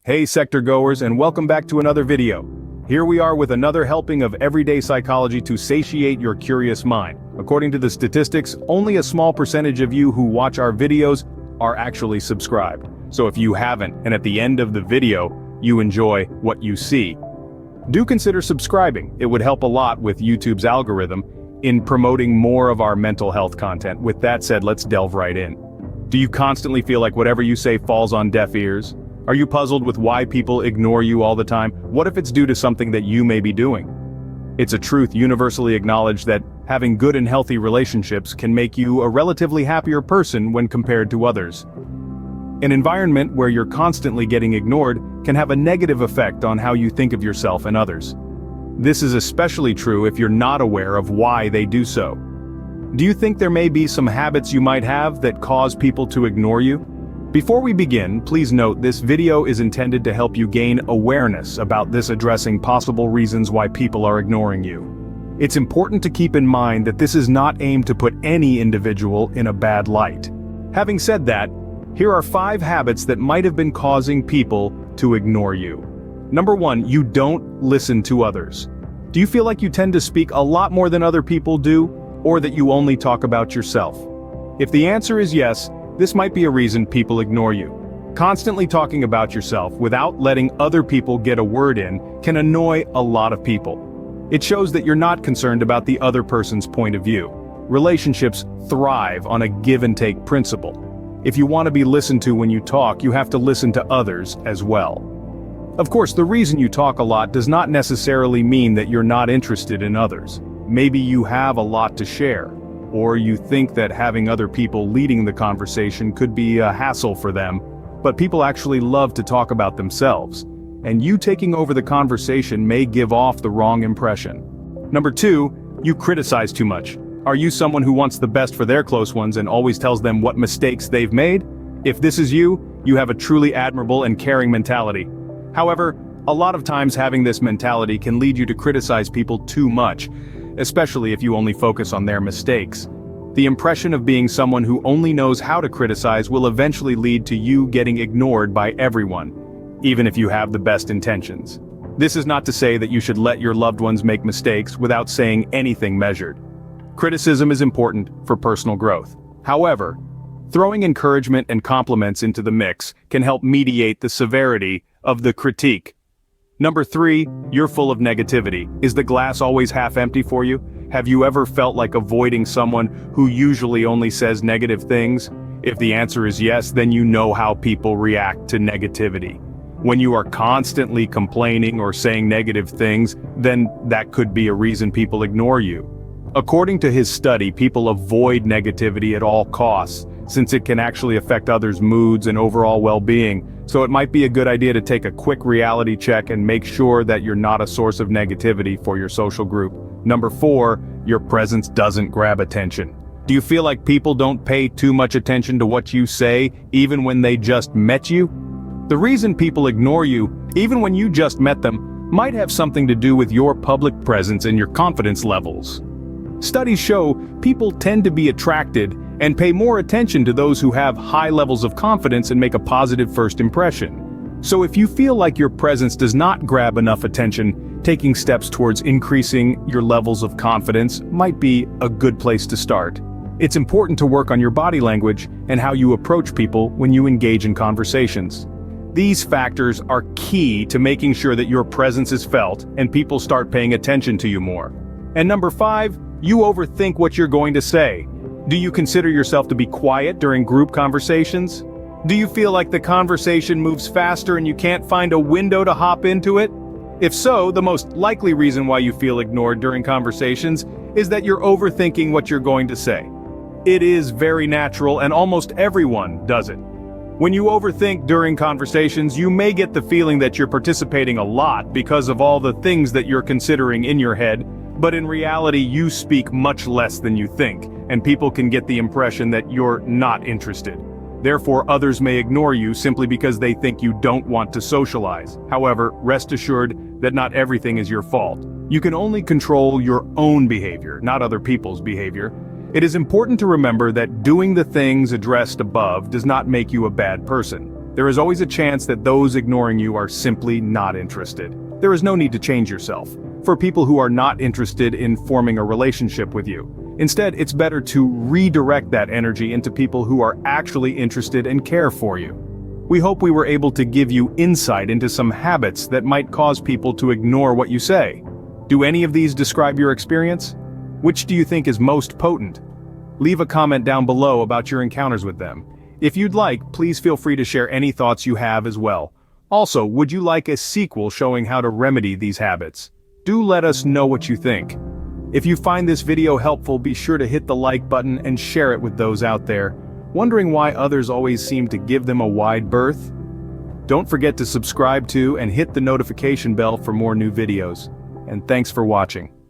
Hey sector goers, and welcome back to another video. Here we are with another helping of everyday psychology to satiate your curious mind. According to the statistics, only a small percentage of you who watch our videos are actually subscribed. So if you haven't, and at the end of the video, you enjoy what you see, do consider subscribing. It would help a lot with YouTube's algorithm in promoting more of our mental health content. With that said, let's delve right in. Do you constantly feel like whatever you say falls on deaf ears? Are you puzzled with why people ignore you all the time? What if it's due to something that you may be doing? It's a truth universally acknowledged that having good and healthy relationships can make you a relatively happier person when compared to others. An environment where you're constantly getting ignored can have a negative effect on how you think of yourself and others. This is especially true if you're not aware of why they do so. Do you think there may be some habits you might have that cause people to ignore you? Before we begin, please note this video is intended to help you gain awareness about this, addressing possible reasons why people are ignoring you. It's important to keep in mind that this is not aimed to put any individual in a bad light. Having said that, here are 5 habits that might have been causing people to ignore you. Number 1, you don't listen to others. Do you feel like you tend to speak a lot more than other people do, or that you only talk about yourself? If the answer is yes, this might be a reason people ignore you. Constantly talking about yourself without letting other people get a word in can annoy a lot of people. It shows that you're not concerned about the other person's point of view. Relationships thrive on a give-and-take principle. If you want to be listened to when you talk, you have to listen to others as well. Of course, the reason you talk a lot does not necessarily mean that you're not interested in others. Maybe you have a lot to share, or you think that having other people leading the conversation could be a hassle for them, but people actually love to talk about themselves, and you taking over the conversation may give off the wrong impression. Number 2, you criticize too much. Are you someone who wants the best for their close ones and always tells them what mistakes they've made? If this is you, you have a truly admirable and caring mentality. However, a lot of times having this mentality can lead you to criticize people too much, especially if you only focus on their mistakes. The impression of being someone who only knows how to criticize will eventually lead to you getting ignored by everyone, even if you have the best intentions. This is not to say that you should let your loved ones make mistakes without saying anything measured. Criticism is important for personal growth. However, throwing encouragement and compliments into the mix can help mediate the severity of the critique. Number 3, you're full of negativity. Is the glass always half empty for you? Have you ever felt like avoiding someone who usually only says negative things? If the answer is yes, then you know how people react to negativity. When you are constantly complaining or saying negative things, then that could be a reason people ignore you. According to his study, people avoid negativity at all costs, since it can actually affect others' moods and overall well-being. So it might be a good idea to take a quick reality check and make sure that you're not a source of negativity for your social group. Number 4, your presence doesn't grab attention. Do you feel like people don't pay too much attention to what you say, even when they just met you? The reason people ignore you, even when you just met them, might have something to do with your public presence and your confidence levels. Studies show people tend to be attracted and pay more attention to those who have high levels of confidence and make a positive first impression. So if you feel like your presence does not grab enough attention, taking steps towards increasing your levels of confidence might be a good place to start. It's important to work on your body language and how you approach people when you engage in conversations. These factors are key to making sure that your presence is felt and people start paying attention to you more. And number 5, you overthink what you're going to say. Do you consider yourself to be quiet during group conversations? Do you feel like the conversation moves faster and you can't find a window to hop into it? If so, the most likely reason why you feel ignored during conversations is that you're overthinking what you're going to say. It is very natural, and almost everyone does it. When you overthink during conversations, you may get the feeling that you're participating a lot because of all the things that you're considering in your head, but in reality you speak much less than you think, and people can get the impression that you're not interested. Therefore, others may ignore you simply because they think you don't want to socialize. However, rest assured that not everything is your fault. You can only control your own behavior, not other people's behavior. It is important to remember that doing the things addressed above does not make you a bad person. There is always a chance that those ignoring you are simply not interested. There is no need to change yourself for people who are not interested in forming a relationship with you. Instead, it's better to redirect that energy into people who are actually interested and care for you. We hope we were able to give you insight into some habits that might cause people to ignore what you say. Do any of these describe your experience? Which do you think is most potent? Leave a comment down below about your encounters with them. If you'd like, please feel free to share any thoughts you have as well. Also, would you like a sequel showing how to remedy these habits? Do let us know what you think. If you find this video helpful, be sure to hit the like button and share it with those out there, wondering why others always seem to give them a wide berth? Don't forget to subscribe to and hit the notification bell for more new videos. And thanks for watching.